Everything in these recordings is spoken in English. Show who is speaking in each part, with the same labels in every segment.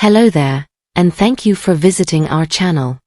Speaker 1: Hello there, and thank you for visiting our channel.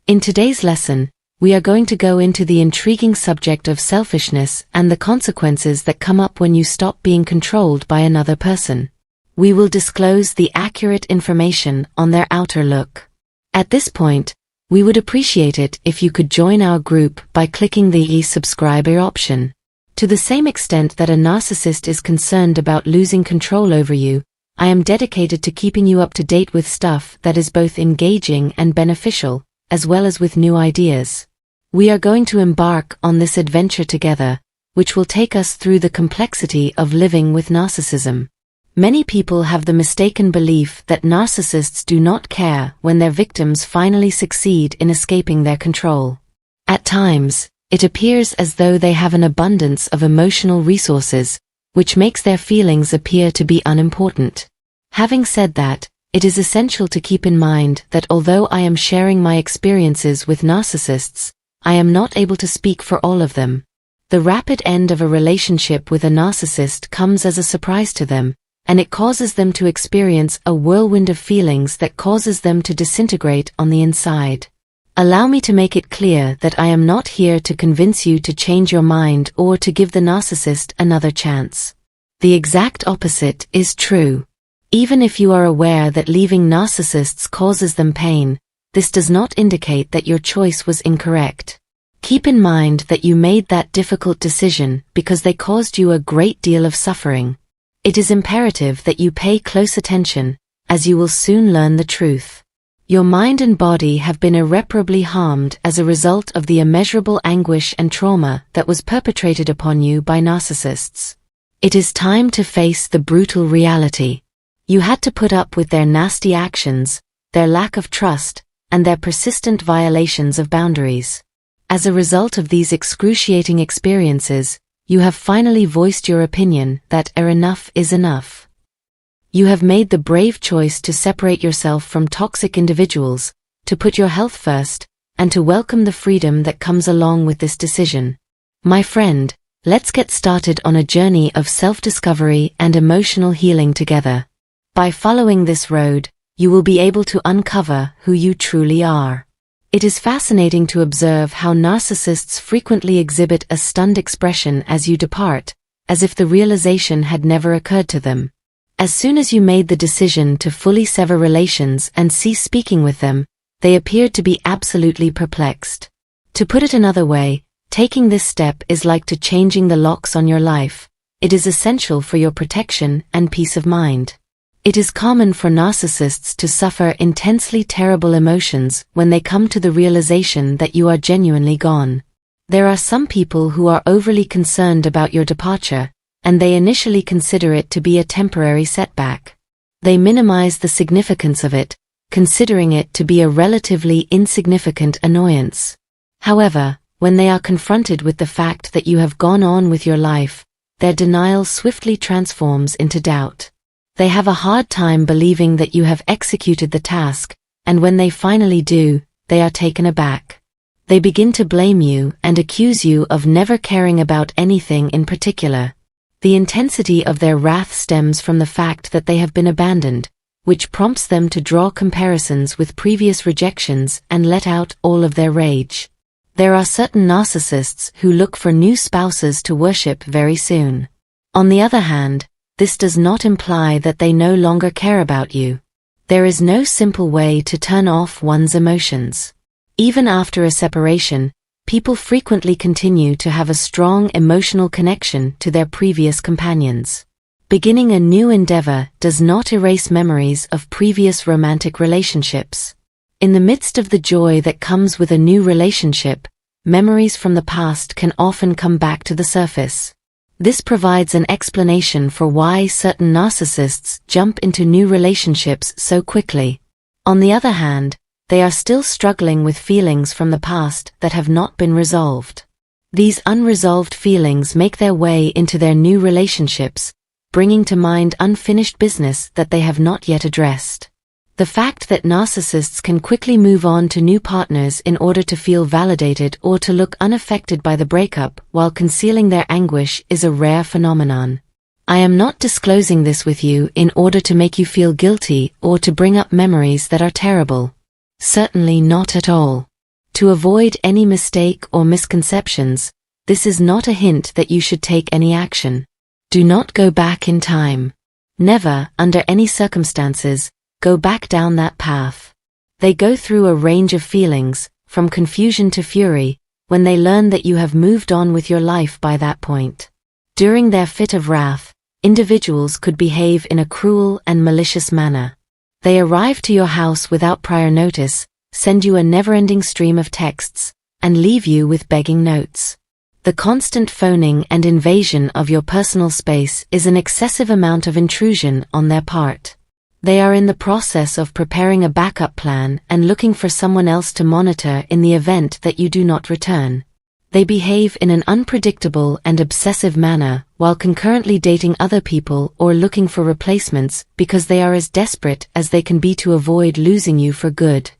Speaker 1: In today's lesson, we are going to go into the intriguing subject of selfishness and the consequences that come up when you stop being controlled by another person. We will disclose the accurate information on their outer look. At this point, we would appreciate it if you could join our group by clicking the subscriber option. To the same extent that a narcissist is concerned about losing control over you, I am dedicated to keeping you up to date with stuff that is both engaging and beneficial, as well as with new ideas. We are going to embark on this adventure together, which will take us through the complexity of living with narcissism. Many people have the mistaken belief that narcissists do not care when their victims finally succeed in escaping their control. At times, it appears as though they have an abundance of emotional resources, which makes their feelings appear to be unimportant. Having said that, it is essential to keep in mind that although I am sharing my experiences with narcissists, I am not able to speak for all of them. The rapid end of a relationship with a narcissist comes as a surprise to them, and it causes them to experience a whirlwind of feelings that causes them to disintegrate on the inside. Allow me to make it clear that I am not here to convince you to change your mind or to give the narcissist another chance. The exact opposite is true. Even if you are aware that leaving narcissists causes them pain, this does not indicate that your choice was incorrect. Keep in mind that you made that difficult decision because they caused you a great deal of suffering. It is imperative that you pay close attention, as you will soon learn the truth. Your mind and body have been irreparably harmed as a result of the immeasurable anguish and trauma that was perpetrated upon you by narcissists. It is time to face the brutal reality. You had to put up with their nasty actions, their lack of trust, and their persistent violations of boundaries. As a result of these excruciating experiences, you have finally voiced your opinion that enough is enough. You have made the brave choice to separate yourself from toxic individuals, to put your health first, and to welcome the freedom that comes along with this decision. My friend, let's get started on a journey of self-discovery and emotional healing together. By following this road, you will be able to uncover who you truly are. It is fascinating to observe how narcissists frequently exhibit a stunned expression as you depart, as if the realization had never occurred to them. As soon as you made the decision to fully sever relations and cease speaking with them, they appeared to be absolutely perplexed. To put it another way, taking this step is like to changing the locks on your life. It is essential for your protection and peace of mind. It is common for narcissists to suffer intensely terrible emotions when they come to the realization that you are genuinely gone. There are some people who are overly concerned about your departure, and they initially consider it to be a temporary setback. They minimize the significance of it, considering it to be a relatively insignificant annoyance. However, when they are confronted with the fact that you have gone on with your life, their denial swiftly transforms into doubt. They have a hard time believing that you have executed the task, and when they finally do, they are taken aback. They begin to blame you and accuse you of never caring about anything in particular. The intensity of their wrath stems from the fact that they have been abandoned, which prompts them to draw comparisons with previous rejections and let out all of their rage. There are certain narcissists who look for new spouses to worship very soon. On the other hand, this does not imply that they no longer care about you. There is no simple way to turn off one's emotions. Even after a separation, people frequently continue to have a strong emotional connection to their previous companions. Beginning a new endeavor does not erase memories of previous romantic relationships. In the midst of the joy that comes with a new relationship, memories from the past can often come back to the surface. This provides an explanation for why certain narcissists jump into new relationships so quickly. On the other hand, they are still struggling with feelings from the past that have not been resolved. These unresolved feelings make their way into their new relationships, bringing to mind unfinished business that they have not yet addressed. The fact that narcissists can quickly move on to new partners in order to feel validated or to look unaffected by the breakup while concealing their anguish is a rare phenomenon. I am not disclosing this with you in order to make you feel guilty or to bring up memories that are terrible. Certainly not at all. To avoid any mistake or misconceptions, this is not a hint that you should take any action. Do not go back in time. Never, under any circumstances, go back down that path. They go through a range of feelings, from confusion to fury, when they learn that you have moved on with your life by that point. During their fit of wrath, individuals could behave in a cruel and malicious manner. They arrive to your house without prior notice, send you a never-ending stream of texts, and leave you with begging notes. The constant phoning and invasion of your personal space is an excessive amount of intrusion on their part. They are in the process of preparing a backup plan and looking for someone else to monitor in the event that you do not return. They behave in an unpredictable and obsessive manner while concurrently dating other people or looking for replacements because they are as desperate as they can be to avoid losing you for good.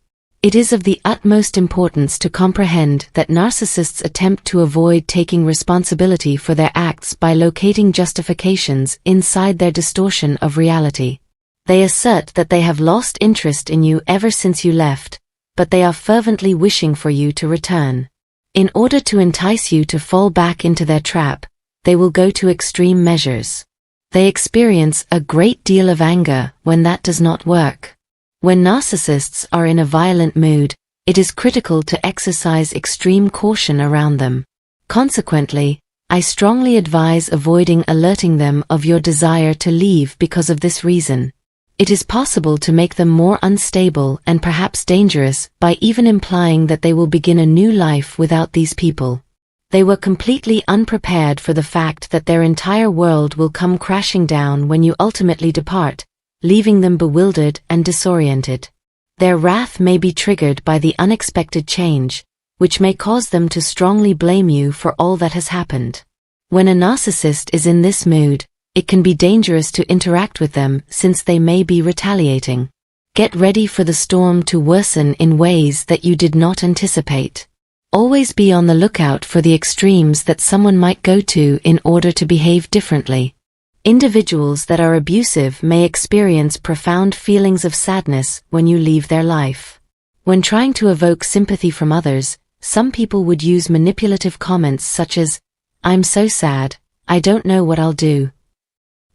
Speaker 1: It is of the utmost importance to comprehend that narcissists attempt to avoid taking responsibility for their acts by locating justifications inside their distortion of reality. They assert that they have lost interest in you ever since you left, but they are fervently wishing for you to return. In order to entice you to fall back into their trap, they will go to extreme measures. They experience a great deal of anger when that does not work. When narcissists are in a violent mood, it is critical to exercise extreme caution around them. Consequently, I strongly advise avoiding alerting them of your desire to leave because of this reason. It is possible to make them more unstable and perhaps dangerous by even implying that they will begin a new life without these people. They were completely unprepared for the fact that their entire world will come crashing down when you ultimately depart, leaving them bewildered and disoriented. Their wrath may be triggered by the unexpected change, which may cause them to strongly blame you for all that has happened. When a narcissist is in this mood, it can be dangerous to interact with them since they may be retaliating. Get ready for the storm to worsen in ways that you did not anticipate. Always be on the lookout for the extremes that someone might go to in order to behave differently. Individuals that are abusive may experience profound feelings of sadness when you leave their life. When trying to evoke sympathy from others, some people would use manipulative comments such as, "I'm so sad, I don't know what I'll do."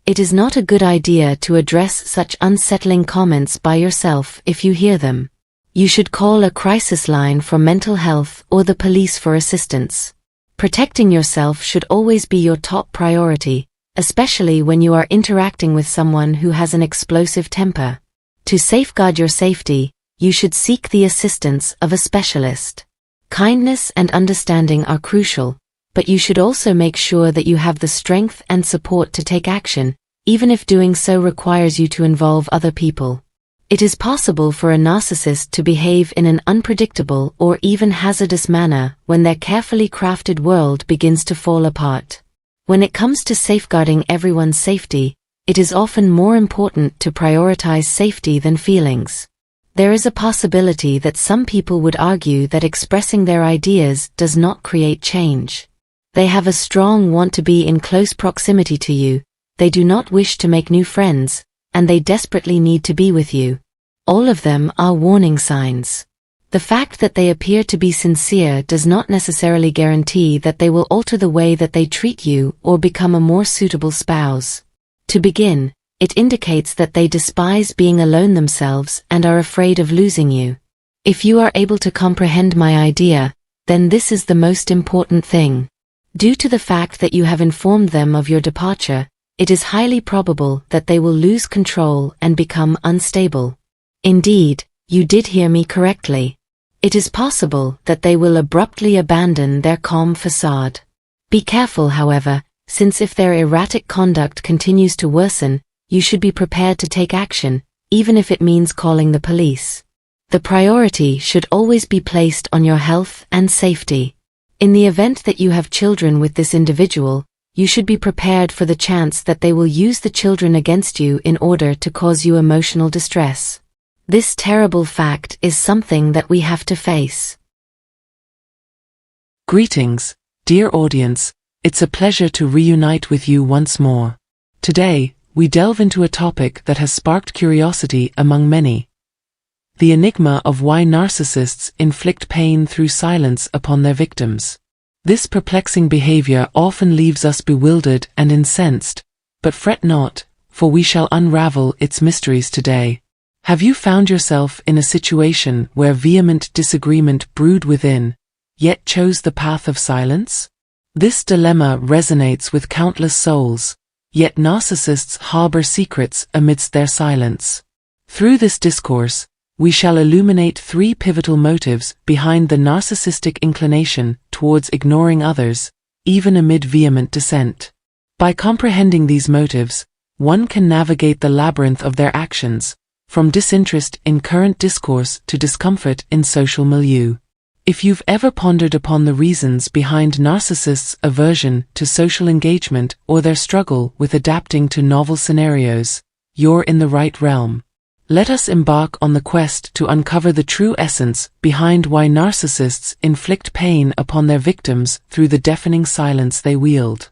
Speaker 1: It is not a good idea to address such unsettling comments by yourself if you hear them. You should call a crisis line for mental health or the police for assistance. Protecting yourself should always be your top priority, especially when you are interacting with someone who has an explosive temper. To safeguard your safety, you should seek the assistance of a specialist. Kindness and understanding are crucial, but you should also make sure that you have the strength and support to take action, even if doing so requires you to involve other people. It is possible for a narcissist to behave in an unpredictable or even hazardous manner when their carefully crafted world begins to fall apart. When it comes to safeguarding everyone's safety, it is often more important to prioritize safety than feelings. There is a possibility that some people would argue that expressing their ideas does not create change. They have a strong want to be in close proximity to you, they do not wish to make new friends, and they desperately need to be with you. All of them are warning signs. The fact that they appear to be sincere does not necessarily guarantee that they will alter the way that they treat you or become a more suitable spouse. To begin, it indicates that they despise being alone themselves and are afraid of losing you. If you are able to comprehend my idea, then this is the most important thing. Due to the fact that you have informed them of your departure, it is highly probable that they will lose control and become unstable. Indeed, you did hear me correctly. It is possible that they will abruptly abandon their calm facade. Be careful, however, since if their erratic conduct continues to worsen, you should be prepared to take action, even if it means calling the police. The priority should always be placed on your health and safety. In the event that you have children with this individual, you should be prepared for the chance that they will use the children against you in order to cause you emotional distress. This terrible fact is something that we have to face.
Speaker 2: Greetings, dear audience, it's a pleasure to reunite with you once more. Today, we delve into a topic that has sparked curiosity among many. The enigma of why narcissists inflict pain through silence upon their victims. This perplexing behavior often leaves us bewildered and incensed, but fret not, for we shall unravel its mysteries today. Have you found yourself in a situation where vehement disagreement brewed within, yet chose the path of silence? This dilemma resonates with countless souls, yet narcissists harbor secrets amidst their silence. Through this discourse, we shall illuminate three pivotal motives behind the narcissistic inclination towards ignoring others, even amid vehement dissent. By comprehending these motives, one can navigate the labyrinth of their actions, from disinterest in current discourse to discomfort in social milieu. If you've ever pondered upon the reasons behind narcissists' aversion to social engagement or their struggle with adapting to novel scenarios, you're in the right realm. Let us embark on the quest to uncover the true essence behind why narcissists inflict pain upon their victims through the deafening silence they wield.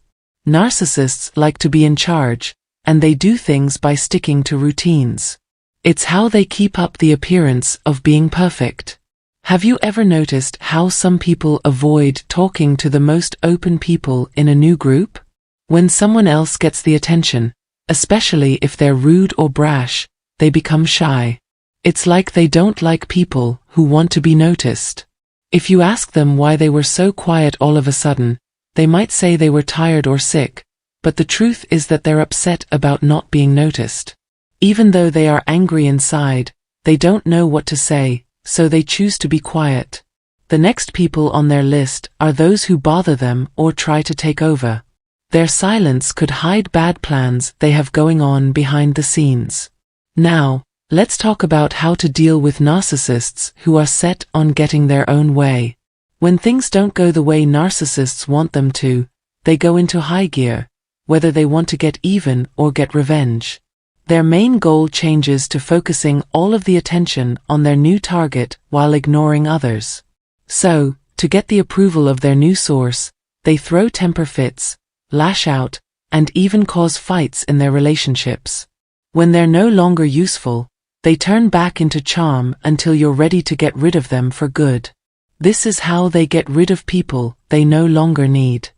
Speaker 2: Narcissists like to be in charge, and they do things by sticking to routines. It's how they keep up the appearance of being perfect. Have you ever noticed how some people avoid talking to the most open people in a new group? When someone else gets the attention, especially if they're rude or brash, they become shy. It's like they don't like people who want to be noticed. If you ask them why they were so quiet all of a sudden, they might say they were tired or sick, but the truth is that they're upset about not being noticed. Even though they are angry inside, they don't know what to say, so they choose to be quiet. The next people on their list are those who bother them or try to take over. Their silence could hide bad plans they have going on behind the scenes. Now, let's talk about how to deal with narcissists who are set on getting their own way. When things don't go the way narcissists want them to, they go into high gear, whether they want to get even or get revenge. Their main goal changes to focusing all of the attention on their new target while ignoring others. So, to get the approval of their new source, they throw temper fits, lash out, and even cause fights in their relationships. When they're no longer useful, they turn back into charm until you're ready to get rid of them for good. This is how they get rid of people they no longer need.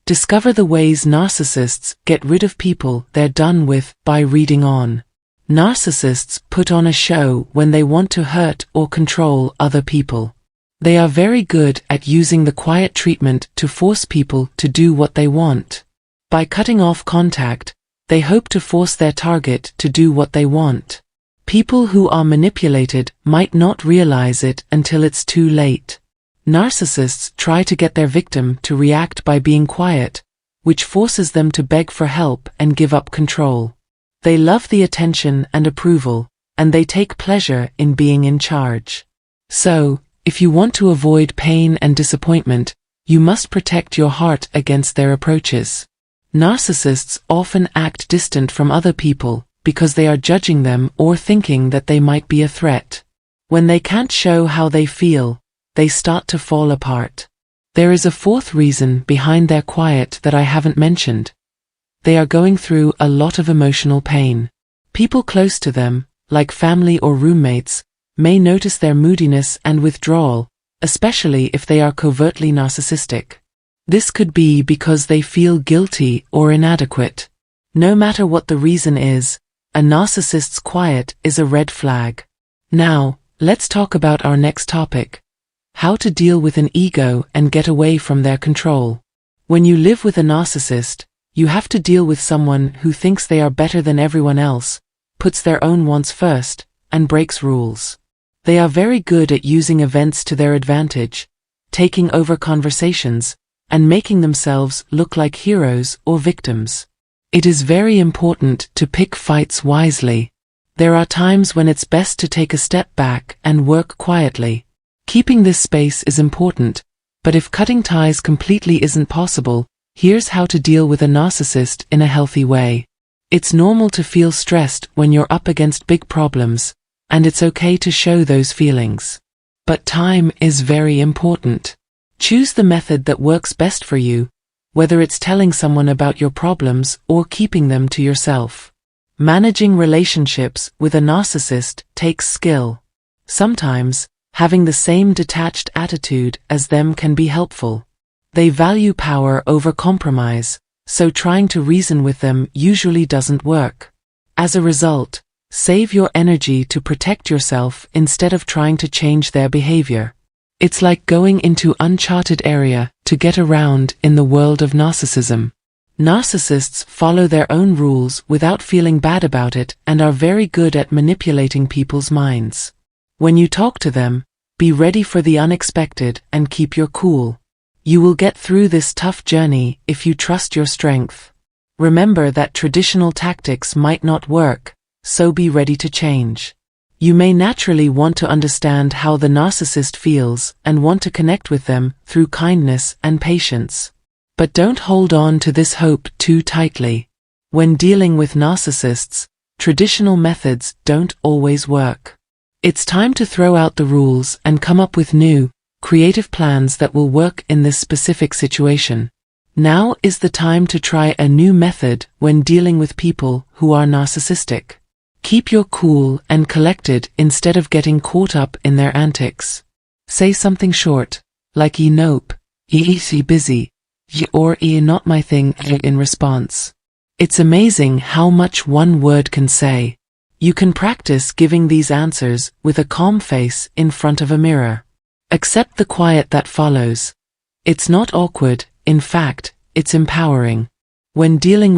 Speaker 2: Discover the ways narcissists get rid of people they're done with by reading on. Narcissists put on a show when they want to hurt or control other people. They are very good at using the quiet treatment to force people to do what they want. By cutting off contact, they hope to force their target to do what they want. People who are manipulated might not realize it until it's too late. Narcissists try to get their victim to react by being quiet, which forces them to beg for help and give up control. They love the attention and approval, and they take pleasure in being in charge. So, if you want to avoid pain and disappointment, you must protect your heart against their approaches. Narcissists often act distant from other people because they are judging them or thinking that they might be a threat. When they can't show how they feel, they start to fall apart. There is a fourth reason behind their quiet that I haven't mentioned. They are going through a lot of emotional pain. People close to them, like family or roommates, may notice their moodiness and withdrawal, especially if they are covertly narcissistic. This could be because they feel guilty or inadequate. No matter what the reason is, a narcissist's quiet is a red flag. Now, let's talk about our next topic. How to deal with an ego and get away from their control. When you live with a narcissist, you have to deal with someone who thinks they are better than everyone else, puts their own wants first, and breaks rules. They are very good at using events to their advantage, taking over conversations, and making themselves look like heroes or victims. It is very important to pick fights wisely. There are times when it's best to take a step back and work quietly. Keeping this space is important, but if cutting ties completely isn't possible, here's how to deal with a narcissist in a healthy way. It's normal to feel stressed when you're up against big problems, and it's okay to show those feelings. But time is very important. Choose the method that works best for you, whether it's telling someone about your problems or keeping them to yourself. Managing relationships with a narcissist takes skill. Sometimes, having the same detached attitude as them can be helpful. They value power over compromise, so trying to reason with them usually doesn't work. As a result, save your energy to protect yourself instead of trying to change their behavior. It's like going into uncharted area to get around in the world of narcissism. Narcissists follow their own rules without feeling bad about it and are very good at manipulating people's minds. When you talk to them, be ready for the unexpected and keep your cool. You will get through this tough journey if you trust your strength. Remember that traditional tactics might not work, so be ready to change. You may naturally want to understand how the narcissist feels and want to connect with them through kindness and patience. But don't hold on to this hope too tightly. When dealing with narcissists, traditional methods don't always work. It's time to throw out the rules and come up with new, creative plans that will work in this specific situation. Now is the time to try a new method when dealing with people who are narcissistic. Keep your cool and collected instead of getting caught up in their antics. Say something short, like nope, easy busy, or not my thing in response. It's amazing how much one word can say. You can practice giving these answers with a calm face in front of a mirror. Accept the quiet that follows. It's not awkward, in fact, it's empowering. When dealing with